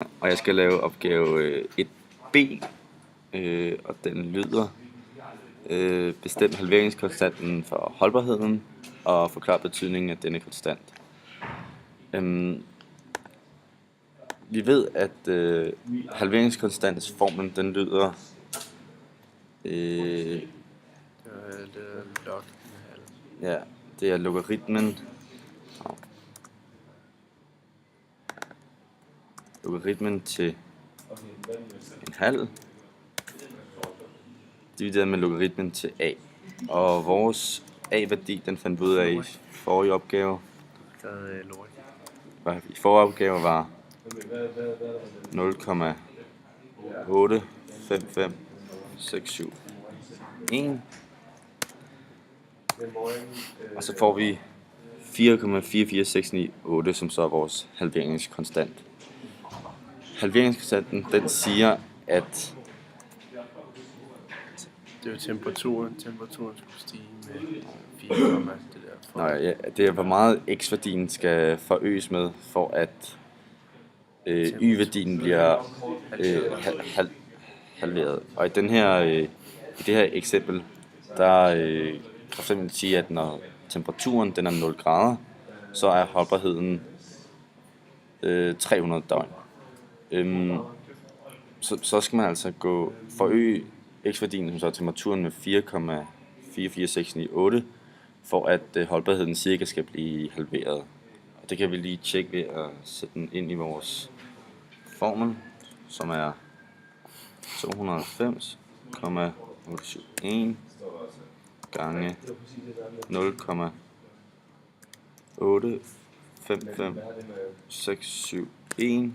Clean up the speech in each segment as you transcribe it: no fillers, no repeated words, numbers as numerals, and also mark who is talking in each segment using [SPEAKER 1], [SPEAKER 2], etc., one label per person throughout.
[SPEAKER 1] Og jeg skal lave opgave 1b, og den lyder: bestem halveringskonstanten for holdbarheden og forklar betydningen af denne konstant. Vi ved, at halveringskonstantsformlen den lyder
[SPEAKER 2] log.
[SPEAKER 1] ja, det er logaritmen til en halv divideret med logaritmen til a. Og vores a-værdi, den fandt vi ud af i forrige opgave. I forrige opgave var 0,855671. Og så får vi 4,44698, som så er vores halveringskonstant. Halveringskonstanten, den siger, at
[SPEAKER 2] det er jo temperaturen skulle stige med 4, det der.
[SPEAKER 1] Ja, det er hvor meget x-værdien skal forøges med, for at y-værdien bliver halveret. Og i det her eksempel, der kan for eksempel sige, at når temperaturen den er 0 grader, så er holdbarheden 300 døgn. Så skal man altså forøge x-værdien, som så er temperaturen, med 4,44698, for at holdbarheden cirka skal blive halveret. Og det kan vi lige tjekke ved at sætte den ind i vores formel, som er 290,871 gange 0,855671.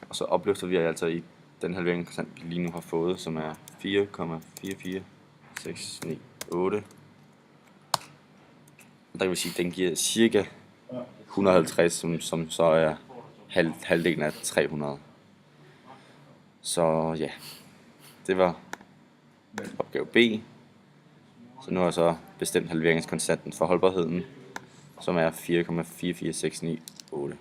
[SPEAKER 1] Og så opløfter vi altså i den halveringskonstant, vi lige nu har fået, som er 4,44698. Der kan vi sige, at den giver cirka 150, som så er halvdelen af 300. Så ja, det var opgave B. Så nu har jeg så bestemt halveringskonstanten for holdbarheden, som er 4,44698.